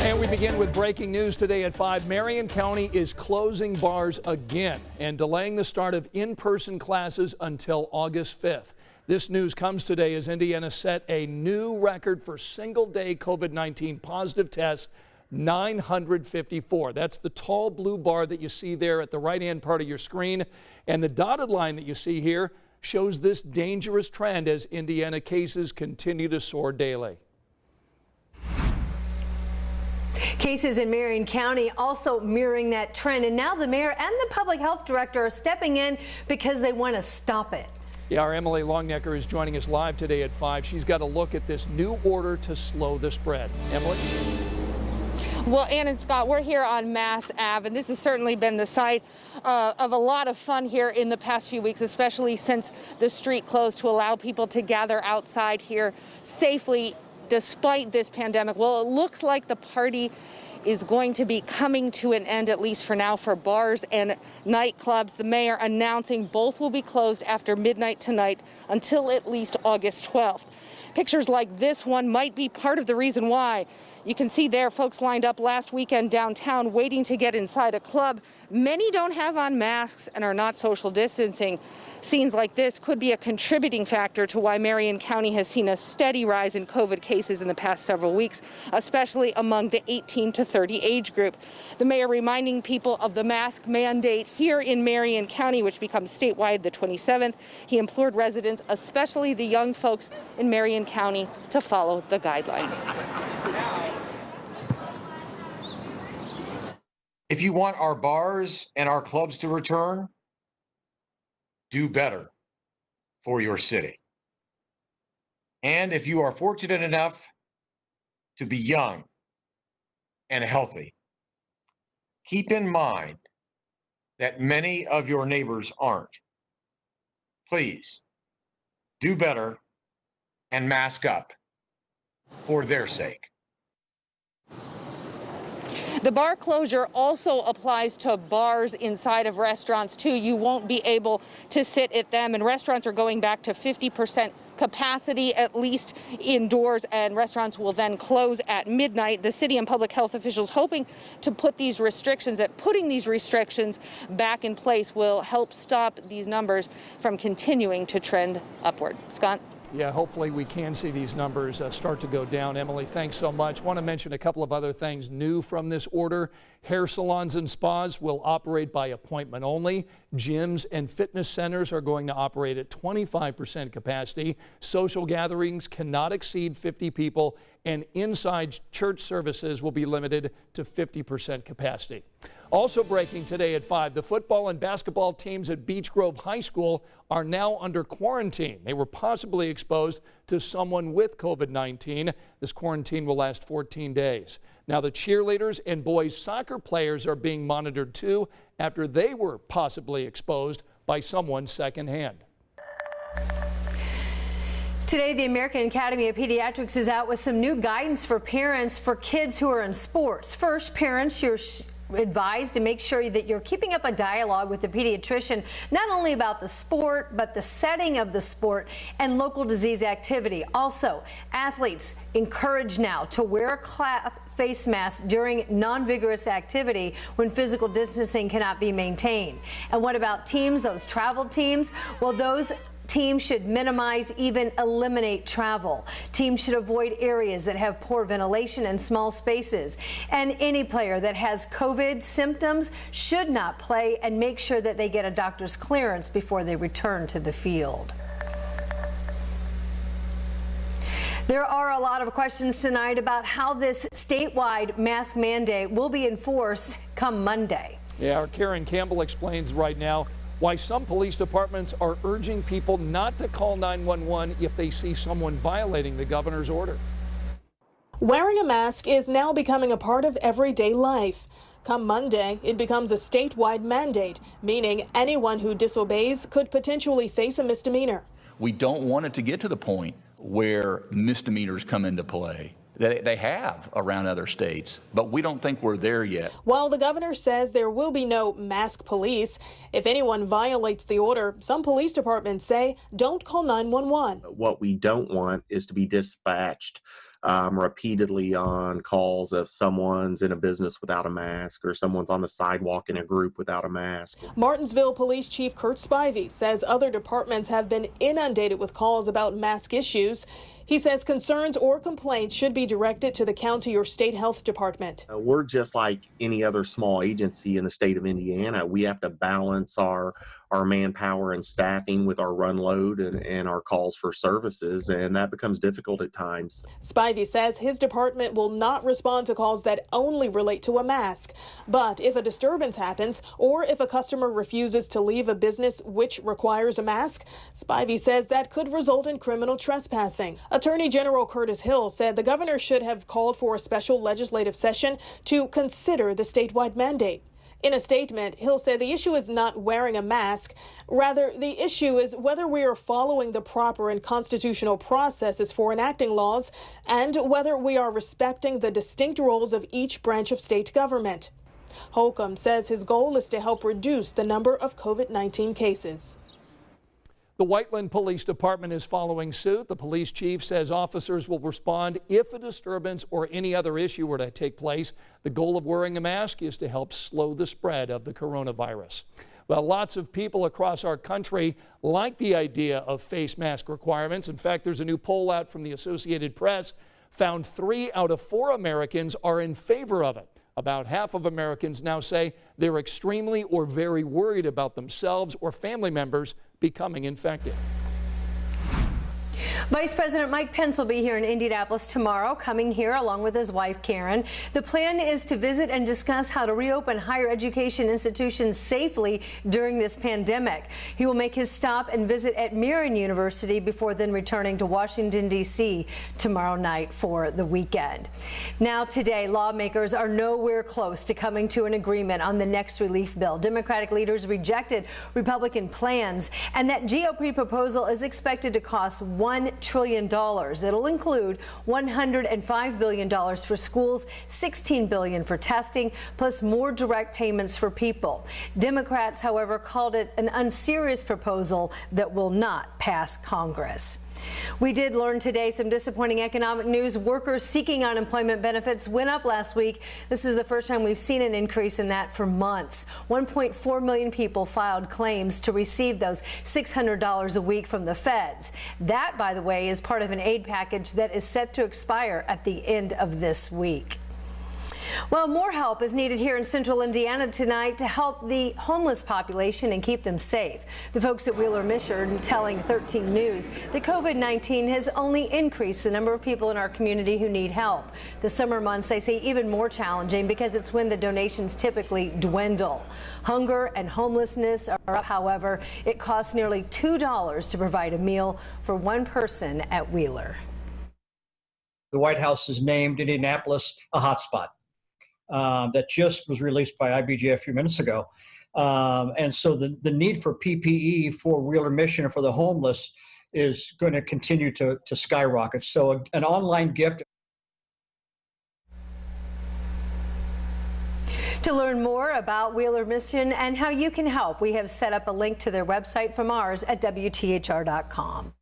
And we begin with breaking news today at 5. Marion County is closing bars again and delaying the start of in-person classes until August 5th. This news comes today as Indiana set a new record for single-day COVID-19 positive tests, 954. That's the tall blue bar that you see there at the right-hand part of your screen. And the dotted line that you see here shows this dangerous trend as Indiana cases continue to soar daily. Cases in Marion County also mirroring that trend, and now the mayor and the public health director are stepping in because they want to stop it. Yeah, our Emily Longnecker is joining us live today at 5. She's got a look at this new order to slow the spread. Emily? Well, Ann and Scott, we're here on Mass Ave, and this has certainly been the site of a lot of fun here in the past few weeks, especially since the street closed to allow people to gather outside here safely despite this pandemic. Well, it looks like the party is going to be coming to an end, at least for now, for bars and nightclubs. The mayor announcing both will be closed after midnight tonight until at least August 12th. Pictures like this one might be part of the reason why. You can see there folks lined up last weekend downtown waiting to get inside a club. Many don't have on masks and are not social distancing. Scenes like this could be a contributing factor to why Marion County has seen a steady rise in COVID cases in the past several weeks, especially among the 18 to 30 age group. The mayor reminding people of the mask mandate here in Marion County, which becomes statewide the 27th. He implored residents, especially the young folks in Marion County, to follow the guidelines. If you want our bars and our clubs to return, do better for your city. And if you are fortunate enough to be young and healthy, keep in mind that many of your neighbors aren't. Please do better and mask up for their sake. The bar closure also applies to bars inside of restaurants, too. You won't be able to sit at them, and restaurants are going back to 50% capacity, at least indoors, and restaurants will then close at midnight. The city and public health officials hoping to put these restrictions, putting these restrictions back in place will help stop these numbers from continuing to trend upward. Scott? Yeah, hopefully we can see these numbers start to go down. Emily, thanks so much. Want to mention a couple of other things new from this order. Hair salons and spas will operate by appointment only. Gyms and fitness centers are going to operate at 25% capacity. Social gatherings cannot exceed 50 people, and inside church services will be limited to 50% capacity. Also breaking today at 5, the football and basketball teams at Beech Grove High School are now under quarantine. They were possibly exposed to someone with COVID-19. This quarantine will last 14 days. Now the cheerleaders and boys soccer players are being monitored too after they were possibly exposed by someone secondhand. Today, the American Academy of Pediatrics is out with some new guidance for parents for kids who are in sports. First, parents, you're advised to make sure that you're keeping up a dialogue with the pediatrician, not only about the sport, but the setting of the sport and local disease activity. Also, athletes encouraged now to wear a cloth face mask during non-vigorous activity when physical distancing cannot be maintained. And what about teams, those travel teams? Well, those teams should minimize, even eliminate travel. Teams should avoid areas that have poor ventilation and small spaces. And any player that has COVID symptoms should not play, and make sure that they get a doctor's clearance before they return to the field. There are a lot of questions tonight about how this statewide mask mandate will be enforced come Monday. Yeah, our Karen Campbell explains right now why some police departments are urging people not to call 911 if they see someone violating the governor's order. Wearing a mask is now becoming a part of everyday life. Come Monday, it becomes a statewide mandate, meaning anyone who disobeys could potentially face a misdemeanor. We don't want it to get to the point where misdemeanors come into play. They have around other states, but we don't think we're there yet. While the governor says there will be no mask police, if anyone violates the order, some police departments say don't call 911. What we don't want is to be dispatched repeatedly on calls if someone's in a business without a mask or someone's on the sidewalk in a group without a mask. Martinsville Police Chief Kurt Spivey says other departments have been inundated with calls about mask issues. He says concerns or complaints should be directed to the county or state health department. We're just like any other small agency in the state of Indiana. We have to balance our manpower and staffing with our run load and our calls for services, and that becomes difficult at times. Spivey says his department will not respond to calls that only relate to a mask. But if a disturbance happens or if a customer refuses to leave a business which requires a mask, Spivey says that could result in criminal trespassing. Attorney General Curtis Hill said the governor should have called for a special legislative session to consider the statewide mandate. In a statement, Hill said the issue is not wearing a mask. Rather, the issue is whether we are following the proper and constitutional processes for enacting laws and whether we are respecting the distinct roles of each branch of state government. Holcomb says his goal is to help reduce the number of COVID-19 cases. The Whiteland Police Department is following suit. The police chief says officers will respond if a disturbance or any other issue were to take place. The goal of wearing a mask is to help slow the spread of the coronavirus. Well, lots of people across our country like the idea of face mask requirements. In fact, there's a new poll out from the Associated Press found 3 out of 4 Americans are in favor of it. About half of Americans now say they're extremely or very worried about themselves or family members becoming infected. Vice President Mike Pence will be here in Indianapolis tomorrow, coming here along with his wife, Karen. The plan is to visit and discuss how to reopen higher education institutions safely during this pandemic. He will make his stop and visit at Marian University before then returning to Washington, D.C. tomorrow night for the weekend. Now today, lawmakers are nowhere close to coming to an agreement on the next relief bill. Democratic leaders rejected Republican plans, and that GOP proposal is expected to cost $1 trillion. It'll include $105 billion for schools, $16 billion for testing, plus more direct payments for people. Democrats, however, called it an unserious proposal that will not pass Congress. We did learn today some disappointing economic news. Workers seeking unemployment benefits went up last week. This is the first time we've seen an increase in that for months. 1.4 million people filed claims to receive those $600 a week from the feds. That, by the way, is part of an aid package that is set to expire at the end of this week. Well, more help is needed here in central Indiana tonight to help the homeless population and keep them safe. The folks at Wheeler Mission telling 13 News that COVID-19 has only increased the number of people in our community who need help. The summer months, they say, even more challenging because it's when the donations typically dwindle. Hunger and homelessness are up, however. It costs nearly $2 to provide a meal for one person at Wheeler. The White House has named Indianapolis a hotspot. That just was released by IBJ a few minutes ago. And so the need for PPE for Wheeler Mission and for the homeless is going to continue to skyrocket. So an online gift. To learn more about Wheeler Mission and how you can help, we have set up a link to their website from ours at WTHR.com.